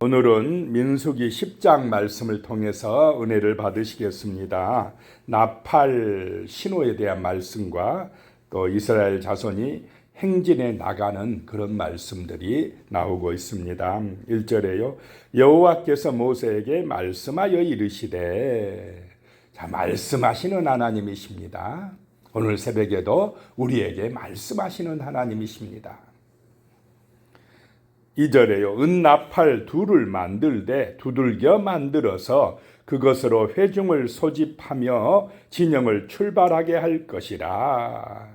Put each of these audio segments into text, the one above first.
오늘은 민수기 10장 말씀을 통해서 은혜를 받으시겠습니다. 나팔 신호에 대한 말씀과 또 이스라엘 자손이 행진에 나가는 그런 말씀들이 나오고 있습니다. 1절에요. 여호와께서 모세에게 말씀하여 이르시되, 자, 말씀하시는 하나님이십니다. 오늘 새벽에도 우리에게 말씀하시는 하나님이십니다. 2절에요. 은나팔 둘을 만들되 두들겨 만들어서 그것으로 회중을 소집하며 진영을 출발하게 할 것이라.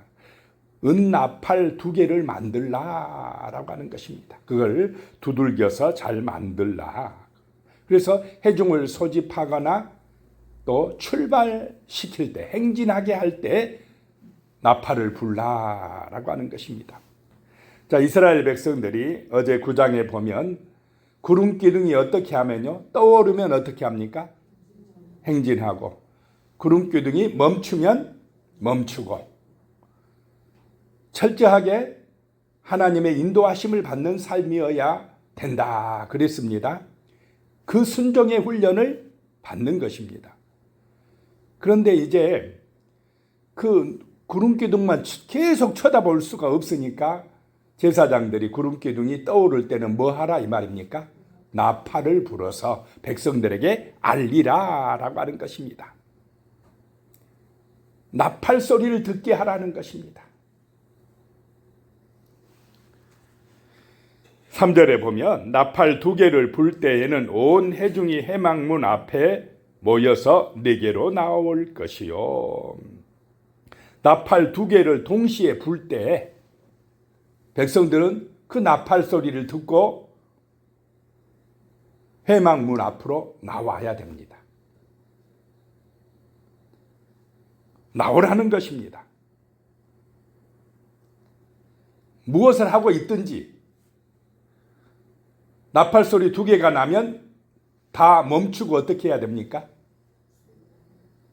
은나팔 2개를 만들라라고 하는 것입니다. 그걸 두들겨서 잘 만들라. 그래서 회중을 소집하거나 또 출발시킬 때, 행진하게 할 때 나팔을 불라라고 하는 것입니다. 자, 이스라엘 백성들이 어제 9장에 보면 구름 기둥이 어떻게 하면요, 떠오르면 어떻게 합니까? 행진하고, 구름 기둥이 멈추면 멈추고, 철저하게 하나님의 인도하심을 받는 삶이어야 된다 그랬습니다. 그 순종의 훈련을 받는 것입니다. 그런데 이제 그 구름 기둥만 계속 쳐다볼 수가 없으니까 제사장들이 구름 기둥이 떠오를 때는 뭐 하라 이 말입니까? 나팔을 불어서 백성들에게 알리라라고 하는 것입니다. 나팔 소리를 듣게 하라는 것입니다. 3절에 보면 나팔 2개를 불 때에는 온 회중이 회막문 앞에 모여서 네게로 나올 것이요. 나팔 2개를 동시에 불 때 백성들은 그 나팔 소리를 듣고 회막문 앞으로 나와야 됩니다. 나오라는 것입니다. 무엇을 하고 있든지 나팔 소리 2개가 나면 다 멈추고 어떻게 해야 됩니까?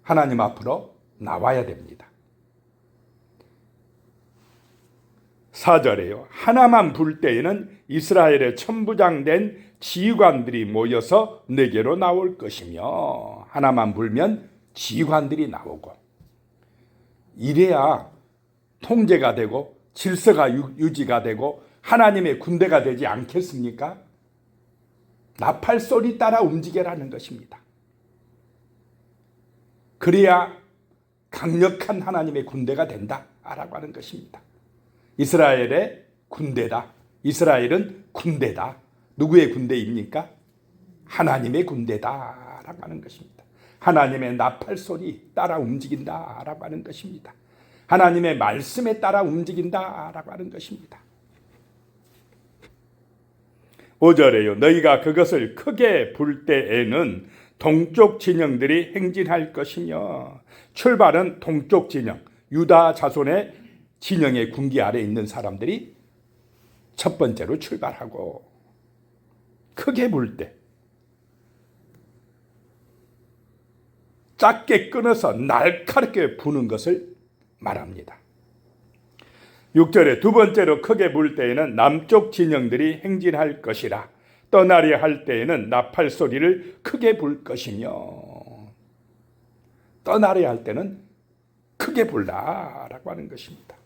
하나님 앞으로 나와야 됩니다. 4절에요. 하나만 불 때에는 이스라엘의 천부장된 지휘관들이 모여서 네게로 나올 것이며, 하나만 불면 지휘관들이 나오고, 이래야 통제가 되고 질서가 유지가 되고 하나님의 군대가 되지 않겠습니까? 나팔 소리 따라 움직여라는 것입니다. 그래야 강력한 하나님의 군대가 된다라고 하는 것입니다. 이스라엘의 군대다. 이스라엘은 군대다. 누구의 군대입니까? 하나님의 군대다라고 하는 것입니다. 하나님의 나팔 소리 따라 움직인다라고 하는 것입니다. 하나님의 말씀에 따라 움직인다라고 하는 것입니다. 5절에요. 너희가 그것을 크게 불 때에는 동쪽 진영들이 행진할 것이며, 출발은 동쪽 진영, 유다 자손의 진영의 군기 아래 있는 사람들이 첫 번째로 출발하고, 크게 불 때 작게 끊어서 날카롭게 부는 것을 말합니다. 6절에 두 번째로 크게 불 때에는 남쪽 진영들이 행진할 것이라. 떠나려 할 때에는 나팔 소리를 크게 불 것이며, 떠나려 할 때는 크게 불라라고 하는 것입니다.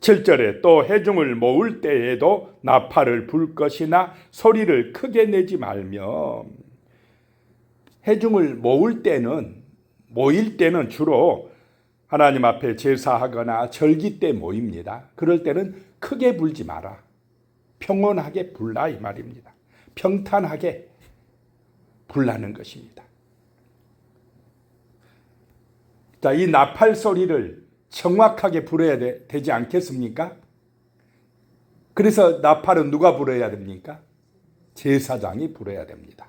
7절에 또 회중을 모을 때에도 나팔을 불 것이나 소리를 크게 내지 말며, 회중을 모일 때는 주로 하나님 앞에 제사하거나 절기 때 모입니다. 그럴 때는 크게 불지 마라. 평온하게 불라 이 말입니다. 평탄하게 불라는 것입니다. 자, 이 나팔 소리를 정확하게 불어야 되지 않겠습니까? 그래서 나팔은 누가 불어야 됩니까? 제사장이 불어야 됩니다.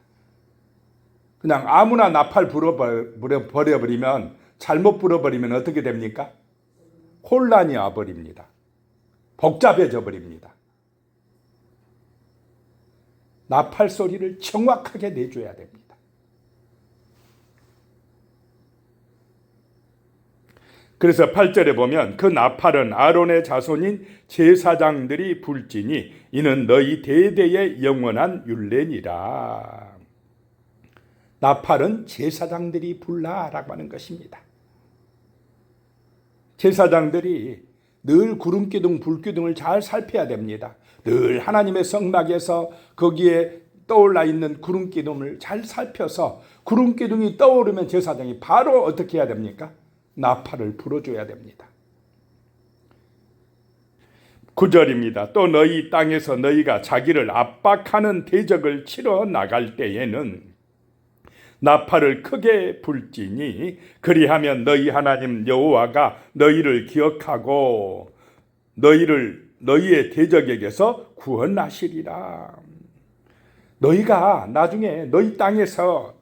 그냥 아무나 나팔 불어버리면, 잘못 불어버리면 어떻게 됩니까? 혼란이 와버립니다. 복잡해져 버립니다. 나팔 소리를 정확하게 내줘야 됩니다. 그래서 8절에 보면 그 나팔은 아론의 자손인 제사장들이 불지니 이는 너희 대대의 영원한 율례니라. 나팔은 제사장들이 불라라고 하는 것입니다. 제사장들이 늘 구름기둥, 불기둥을 잘 살펴야 됩니다. 늘 하나님의 성막에서 거기에 떠올라 있는 구름기둥을 잘 살펴서 구름기둥이 떠오르면 제사장이 바로 어떻게 해야 됩니까? 나팔을 불어줘야 됩니다. 9절입니다. 또 너희 땅에서 너희가 자기를 압박하는 대적을 치러 나갈 때에는 나팔을 크게 불지니 그리하면 너희 하나님 여호와가 너희를 기억하고 너희의 대적에게서 구원하시리라. 너희가 나중에 너희 땅에서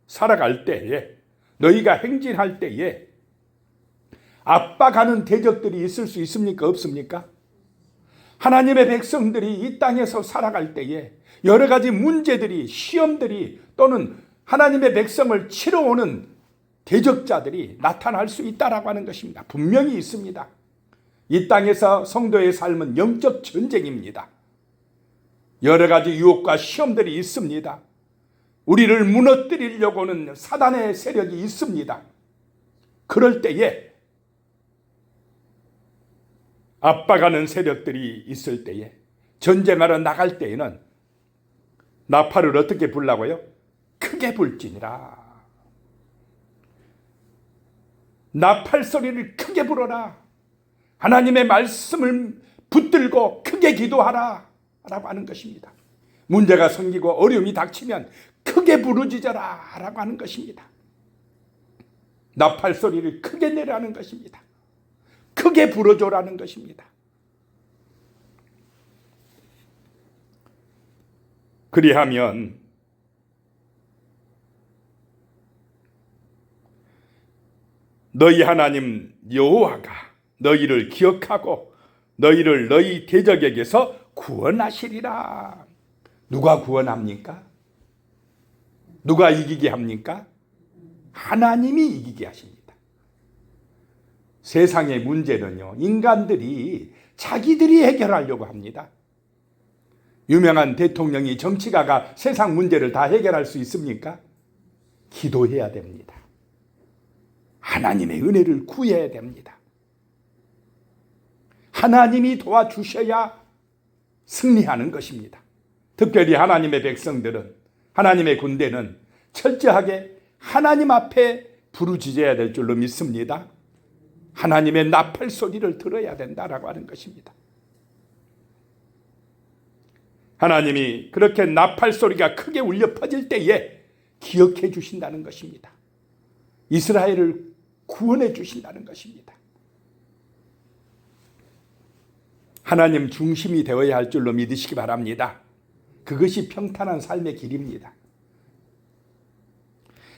살아갈 때에, 너희가 행진할 때에 압박하는 대적들이 있을 수 있습니까? 없습니까? 하나님의 백성들이 이 땅에서 살아갈 때에 여러 가지 문제들이, 시험들이 또는 하나님의 백성을 치러 오는 대적자들이 나타날 수 있다라고 하는 것입니다. 분명히 있습니다. 이 땅에서 성도의 삶은 영적 전쟁입니다. 여러 가지 유혹과 시험들이 있습니다. 우리를 무너뜨리려고는 사단의 세력이 있습니다. 그럴 때에, 압박하는 세력들이 있을 때에, 전쟁하러 나갈 때에는 나팔을 어떻게 불라고요? 크게 불지니라. 나팔 소리를 크게 불어라. 하나님의 말씀을 붙들고 크게 기도하라 라고 하는 것입니다. 문제가 생기고 어려움이 닥치면 크게 부르짖어라 라고 하는 것입니다. 나팔 소리를 크게 내라는 것입니다. 크게 불어줘라는 것입니다. 그리하면 너희 하나님 여호와가 너희를 기억하고 너희를 너희 대적에게서 구원하시리라. 누가 구원합니까? 누가 이기게 합니까? 하나님이 이기게 하십니다. 세상의 문제는요, 인간들이 자기들이 해결하려고 합니다. 유명한 대통령이, 정치가가 세상 문제를 다 해결할 수 있습니까? 기도해야 됩니다. 하나님의 은혜를 구해야 됩니다. 하나님이 도와주셔야 승리하는 것입니다. 특별히 하나님의 백성들은, 하나님의 군대는 철저하게 하나님 앞에 부르짖어야 될 줄로 믿습니다. 하나님의 나팔 소리를 들어야 된다라고 하는 것입니다. 하나님이 그렇게 나팔 소리가 크게 울려 퍼질 때에 기억해 주신다는 것입니다. 이스라엘을 구원해 주신다는 것입니다. 하나님 중심이 되어야 할 줄로 믿으시기 바랍니다. 그것이 평탄한 삶의 길입니다.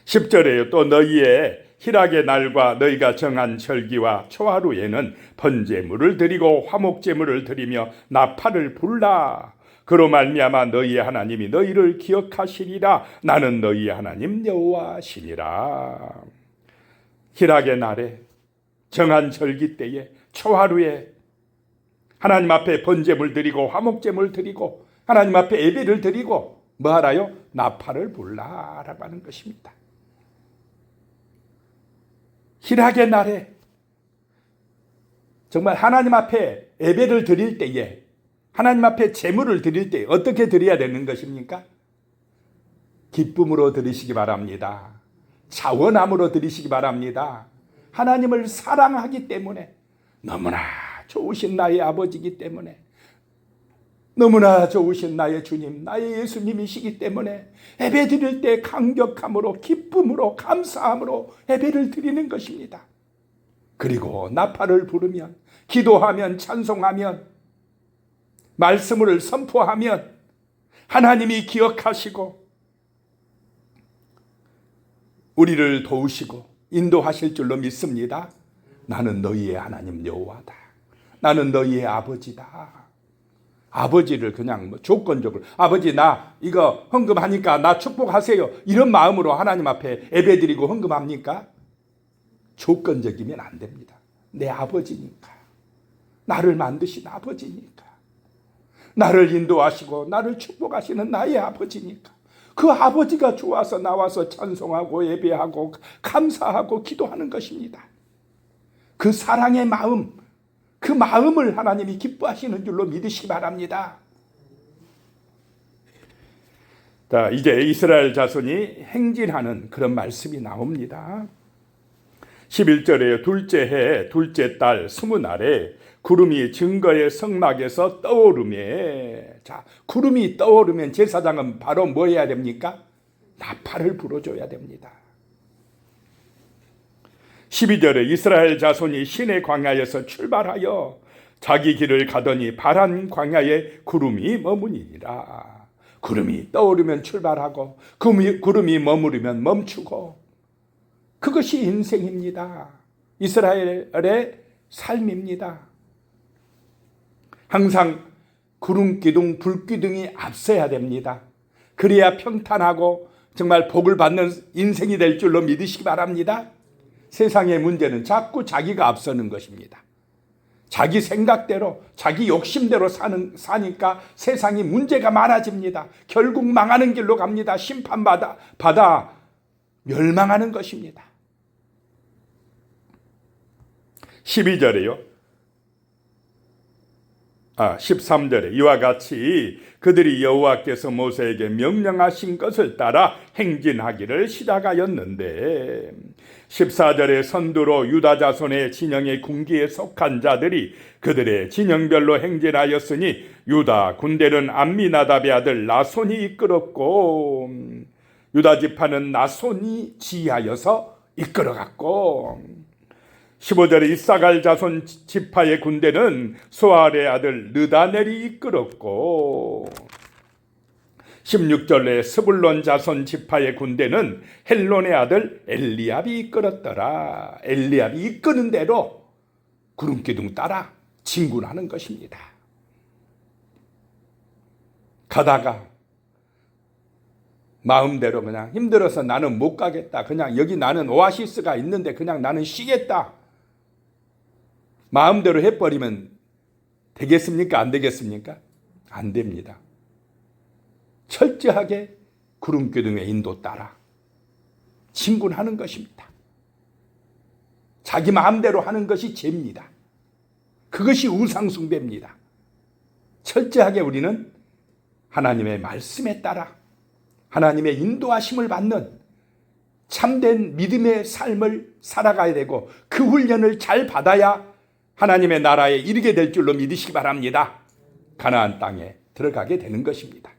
10절에요. 또 너희의 희락의 날과 너희가 정한 절기와 초하루에는 번제물을 드리고 화목제물을 드리며 나팔을 불라. 그로 말미암아 너희의 하나님이 너희를 기억하시리라. 나는 너희의 하나님 여호와시니라. 희락의 날에, 정한 절기 때에, 초하루에 하나님 앞에 번제물 드리고 화목제물 드리고 하나님 앞에 예배를 드리고 뭐 하라요? 나팔을 불라라고 하는 것입니다. 희락의 날에 정말 하나님 앞에 예배를 드릴 때에, 하나님 앞에 제물을 드릴 때 어떻게 드려야 되는 것입니까? 기쁨으로 드리시기 바랍니다. 자원함으로 드리시기 바랍니다. 하나님을 사랑하기 때문에, 너무나 좋으신 나의 아버지이기 때문에, 너무나 좋으신 나의 주님, 나의 예수님이시기 때문에 예배 드릴 때 감격함으로, 기쁨으로, 감사함으로 예배를 드리는 것입니다. 그리고 나팔을 부르면, 기도하면, 찬송하면, 말씀을 선포하면 하나님이 기억하시고 우리를 도우시고 인도하실 줄로 믿습니다. 나는 너희의 하나님 여호와다. 나는 너희의 아버지다. 아버지를 그냥 조건적으로, 아버지 나 이거 헌금하니까 나 축복하세요, 이런 마음으로 하나님 앞에 예배드리고 헌금합니까? 조건적이면 안 됩니다. 내 아버지니까. 나를 만드신 아버지니까. 나를 인도하시고 나를 축복하시는 나의 아버지니까. 그 아버지가 좋아서 나와서 찬송하고 예배하고 감사하고 기도하는 것입니다. 그 사랑의 마음, 그 마음을 하나님이 기뻐하시는 줄로 믿으시기 바랍니다. 자, 이제 이스라엘 자손이 행진하는 그런 말씀이 나옵니다. 11절에 둘째 해 둘째 달 20날에 구름이 증거의 성막에서 떠오르매. 자, 구름이 떠오르면 제사장은 바로 뭐 해야 됩니까? 나팔을 불어줘야 됩니다. 12절에 이스라엘 자손이 시내 광야에서 출발하여 자기 길을 가더니 파란 광야에 구름이 머무니라. 구름이 떠오르면 출발하고 구름이 머무르면 멈추고, 그것이 인생입니다. 이스라엘의 삶입니다. 항상 구름기둥, 불기둥이 앞서야 됩니다. 그래야 평탄하고 정말 복을 받는 인생이 될 줄로 믿으시기 바랍니다. 세상의 문제는 자꾸 자기가 앞서는 것입니다. 자기 생각대로, 자기 욕심대로 사니까 세상이 문제가 많아집니다. 결국 망하는 길로 갑니다. 심판받아 멸망하는 것입니다. 13절에 이와 같이 그들이 여호와께서 모세에게 명령하신 것을 따라 행진하기를 시작하였는데, 14절에 선두로 유다 자손의 진영의 군기에 속한 자들이 그들의 진영별로 행진하였으니 유다 군대는 암미나답의 아들 나손이 이끌었고 유다 지파는 나손이 지휘하여서 이끌어갔고, 15절에 이사갈 자손 지파의 군대는 소알의 아들 느다넬이 이끌었고, 16절에 스불론 자손 지파의 군대는 헬론의 아들 엘리압이 이끌었더라. 엘리압이 이끄는 대로 구름기둥 따라 진군하는 것입니다. 가다가 마음대로 그냥 힘들어서 나는 못 가겠다, 그냥 여기 나는 오아시스가 있는데 그냥 나는 쉬겠다, 마음대로 해버리면 되겠습니까? 안 되겠습니까? 안 됩니다. 철저하게 구름기둥의 인도 따라 진군하는 것입니다. 자기 마음대로 하는 것이 죄입니다. 그것이 우상숭배입니다. 철저하게 우리는 하나님의 말씀에 따라 하나님의 인도하심을 받는 참된 믿음의 삶을 살아가야 되고, 그 훈련을 잘 받아야 하나님의 나라에 이르게 될 줄로 믿으시기 바랍니다. 가나안 땅에 들어가게 되는 것입니다.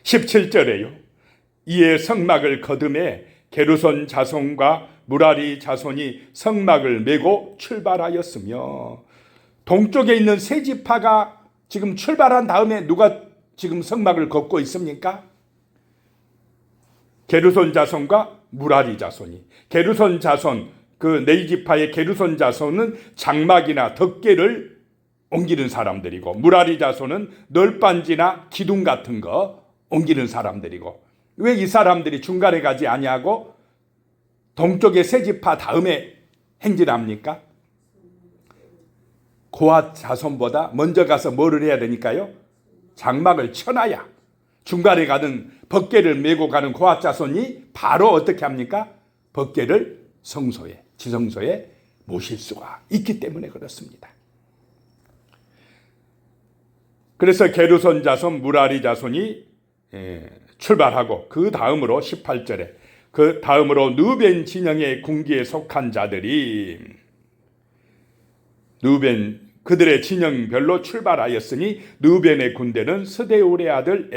17절에요. 이에 성막을 거듭해 게르손 자손과 무라리 자손이 성막을 메고 출발하였으며, 동쪽에 있는 세 지파가 지금 출발한 다음에 누가 지금 성막을 걷고 있습니까? 게르손 자손과 무라리 자손이. 게르손 자손, 그 네 지파의 게르손 자손은 장막이나 덮개를 옮기는 사람들이고, 무라리 자손은 널빤지나 기둥 같은 거 옮기는 사람들이고, 왜 이 사람들이 중간에 가지 아니하고 동쪽의 세 지파 다음에 행진합니까? 고앗 자손보다 먼저 가서 뭐를 해야 되니까요? 장막을 쳐놔야 중간에 가는 벗개를 메고 가는 고앗 자손이 바로 어떻게 합니까? 벗개를 성소에, 지성소에 모실 수가 있기 때문에 그렇습니다. 그래서 게르손 자손, 무라리 자손이 출발하고, 그 다음으로 18절에 그 다음으로 르벤 진영의 군기에 속한 자들이 그들의 진영별로 출발하였으니, 르벤의 군대는 스데울의 아들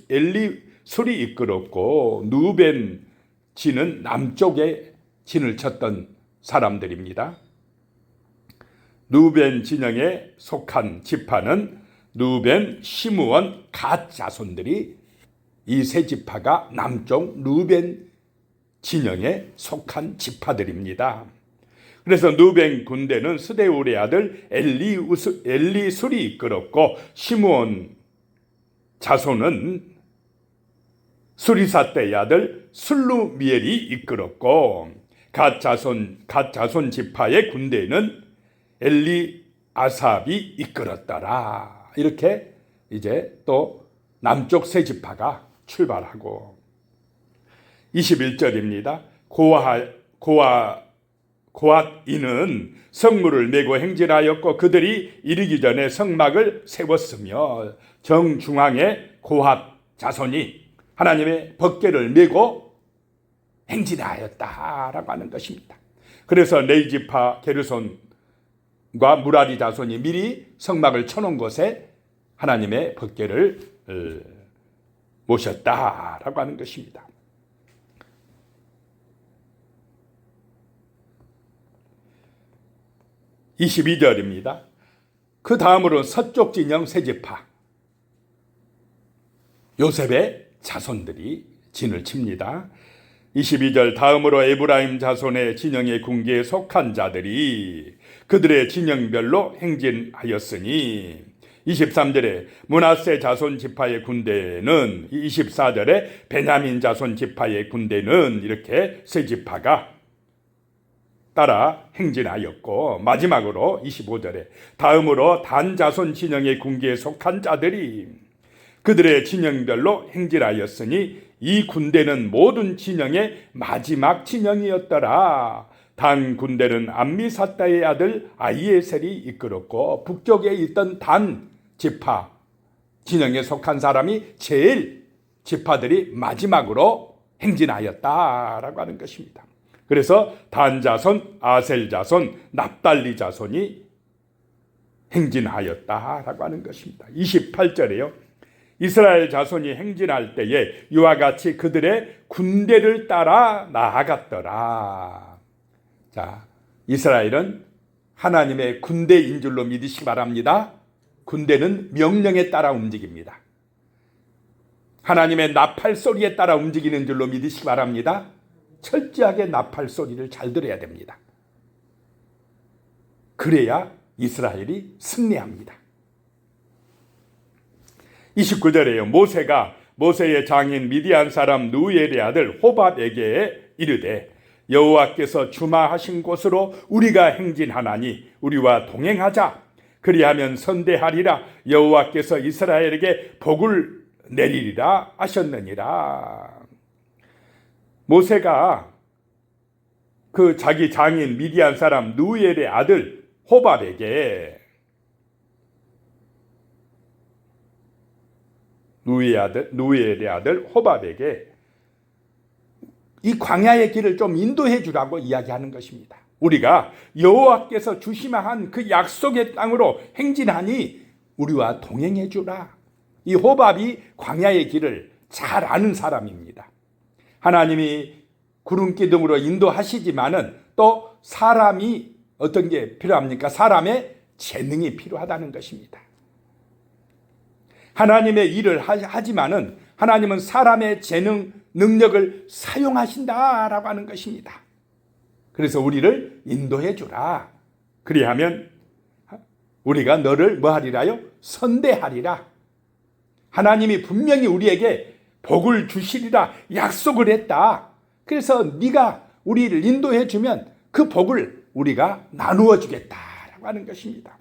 엘리술이 이끌었고, 르벤 진은 남쪽에 진을 쳤던 사람들입니다. 르벤 진영에 속한 지파는 르벤, 시므온, 갓 자손들이, 이 세 지파가 남쪽 르벤 진영에 속한 지파들입니다. 그래서 르벤 군대는 스데울의 아들 엘리술이 이끌었고, 시므온 자손은 수리사떼의 아들 술루미엘이 이끌었고, 갓 자손 지파의 군대는 엘리아삽이 이끌었더라. 이렇게 이제 또 남쪽 세 지파가 출발하고 21절입니다. 고앗인은 성물을 메고 행진하였고 그들이 이르기 전에 성막을 세웠으며 정중앙에 고앗 자손이 하나님의 법궤를 메고 행진하였다라고 하는 것입니다. 그래서 레위지파 게르손과 무라리 자손이 미리 성막을 쳐놓은 곳에 하나님의 법궤를 모셨다라고 하는 것입니다. 22절입니다. 그 다음으로 서쪽 진영 세 지파 요셉의 자손들이 진을 칩니다. 22절 다음으로 에브라임 자손의 진영의 군기에 속한 자들이 그들의 진영별로 행진하였으니 23절에 므낫세 자손 지파의 군대는 24절에 베냐민 자손 지파의 군대는 이렇게 세 지파가 따라 행진하였고 마지막으로 25절에 다음으로 단 자손 진영의 군기에 속한 자들이 그들의 진영별로 행진하였으니 이 군대는 모든 진영의 마지막 진영이었더라. 단 군대는 암미사다의 아들 아히에셀이 이끌었고 북쪽에 있던 단 지파 진영에 속한 사람이 제일 지파들이 마지막으로 행진하였다라고 하는 것입니다. 그래서 단 자손, 아셀 자손, 납달리 자손이 행진하였다라고 하는 것입니다. 28절에요. 이스라엘 자손이 행진할 때에 이와 같이 그들의 군대를 따라 나아갔더라. 자, 이스라엘은 하나님의 군대인 줄로 믿으시기 바랍니다. 군대는 명령에 따라 움직입니다. 하나님의 나팔 소리에 따라 움직이는 줄로 믿으시기 바랍니다. 철저하게 나팔 소리를 잘 들어야 됩니다. 그래야 이스라엘이 승리합니다. 29절에요. 모세가 모세의 장인 미디안 사람 누엘의 아들 호밥에게 이르되 여호와께서 주마하신 곳으로 우리가 행진하나니 우리와 동행하자. 그리하면 선대하리라. 여호와께서 이스라엘에게 복을 내리리라 하셨느니라. 모세가 그 자기 장인 미디안 사람 누엘의 아들 호밥에게 누엘의 아들 호밥에게 이 광야의 길을 좀 인도해 주라고 이야기하는 것입니다. 우리가 여호와께서 주시마한 그 약속의 땅으로 행진하니 우리와 동행해 주라. 이 호밥이 광야의 길을 잘 아는 사람입니다. 하나님이 구름 기둥으로 인도하시지만은 또 사람이 어떤 게 필요합니까? 사람의 재능이 필요하다는 것입니다. 하나님의 일을 하지만은 하나님은 사람의 재능, 능력을 사용하신다라고 하는 것입니다. 그래서 우리를 인도해 주라. 그리하면 우리가 너를 뭐 하리라요? 선대하리라. 하나님이 분명히 우리에게 복을 주시리라 약속을 했다. 그래서 네가 우리를 인도해 주면 그 복을 우리가 나누어 주겠다라고 하는 것입니다.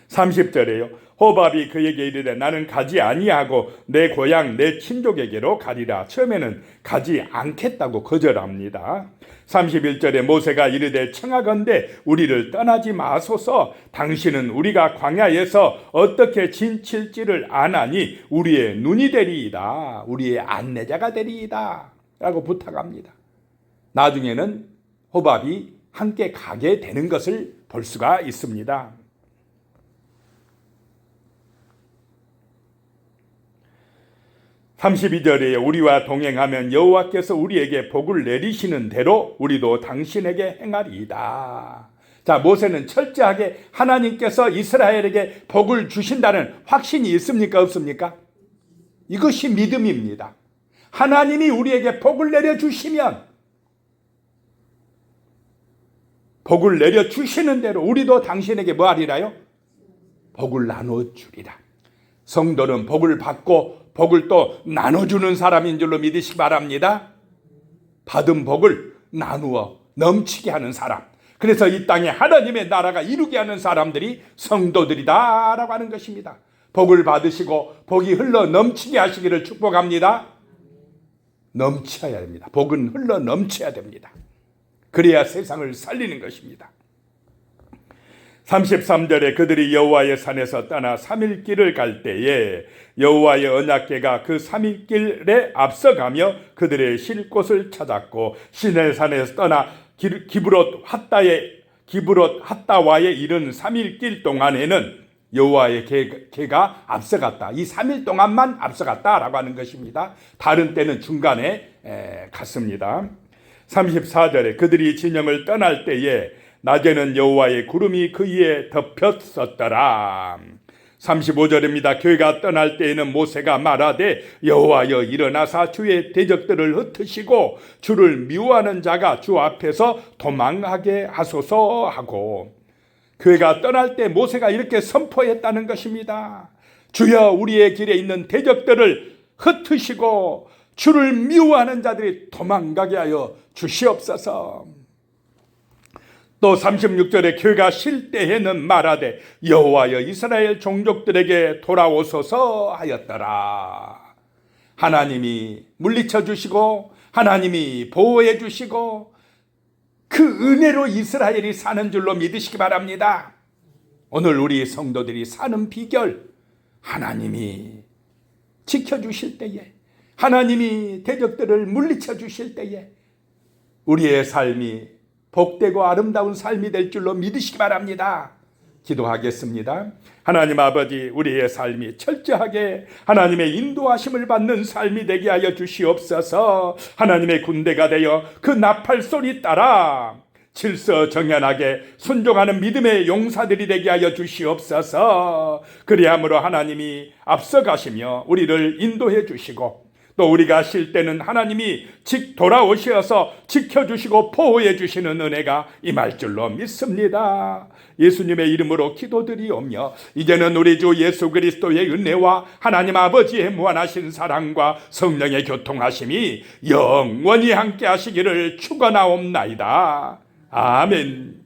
30절에요. 호밥이 그에게 이르되 나는 가지 아니하고 내 고향 내 친족에게로 가리라. 처음에는 가지 않겠다고 거절합니다. 31절에 모세가 이르되 청하건대 우리를 떠나지 마소서. 당신은 우리가 광야에서 어떻게 진칠지를 아나니 우리의 눈이 되리이다. 우리의 안내자가 되리이다 라고 부탁합니다. 나중에는 호밥이 함께 가게 되는 것을 볼 수가 있습니다. 32절에 우리와 동행하면 여호와께서 우리에게 복을 내리시는 대로 우리도 당신에게 행하리이다. 자, 모세는 철저하게 하나님께서 이스라엘에게 복을 주신다는 확신이 있습니까? 없습니까? 이것이 믿음입니다. 하나님이 우리에게 복을 내려주시면 복을 내려주시는 대로 우리도 당신에게 뭐 하리라요? 복을 나눠주리라. 성도는 복을 받고 복을 또 나눠주는 사람인 줄로 믿으시기 바랍니다. 받은 복을 나누어 넘치게 하는 사람, 그래서 이 땅에 하나님의 나라가 이루게 하는 사람들이 성도들이다라고 하는 것입니다. 복을 받으시고 복이 흘러 넘치게 하시기를 축복합니다. 넘쳐야 됩니다. 복은 흘러 넘쳐야 됩니다. 그래야 세상을 살리는 것입니다. 33절에 그들이 여호와의 산에서 떠나 3일 길을 갈 때에 여호와의 언약궤가 그 3일 길에 앞서가며 그들의 쉴 곳을 찾았고 시내산에서 떠나 기브롯 핫다와에 이른 3일 길 동안에는 여호와의 궤가 앞서갔다. 이 3일 동안만 앞서갔다라고 하는 것입니다. 다른 때는 중간에 갔습니다. 34절에 그들이 진영을 떠날 때에 낮에는 여호와의 구름이 그 위에 덮였었더라. 35절입니다. 궤가 떠날 때에는 모세가 말하되 여호와여 일어나사 주의 대적들을 흩으시고 주를 미워하는 자가 주 앞에서 도망하게 하소서 하고, 궤가 떠날 때 모세가 이렇게 선포했다는 것입니다. 주여 우리의 길에 있는 대적들을 흩으시고 주를 미워하는 자들이 도망가게 하여 주시옵소서. 또 36절에 궤가 쉴 때에는 말하되 여호와여 이스라엘 종족들에게 돌아오소서 하였더라. 하나님이 물리쳐 주시고 하나님이 보호해 주시고 그 은혜로 이스라엘이 사는 줄로 믿으시기 바랍니다. 오늘 우리 성도들이 사는 비결, 하나님이 지켜주실 때에, 하나님이 대적들을 물리쳐 주실 때에 우리의 삶이 복되고 아름다운 삶이 될 줄로 믿으시기 바랍니다. 기도하겠습니다. 하나님 아버지, 우리의 삶이 철저하게 하나님의 인도하심을 받는 삶이 되게 하여 주시옵소서. 하나님의 군대가 되어 그 나팔 소리 따라 질서정연하게 순종하는 믿음의 용사들이 되게 하여 주시옵소서. 그리함으로 하나님이 앞서가시며 우리를 인도해 주시고 또 우리가 쉴 때는 하나님이 돌아오셔서 지켜주시고 보호해 주시는 은혜가 임할 줄로 믿습니다. 예수님의 이름으로 기도드리오며 이제는 우리 주 예수 그리스도의 은혜와 하나님 아버지의 무한하신 사랑과 성령의 교통하심이 영원히 함께 하시기를 축원하옵나이다. 아멘.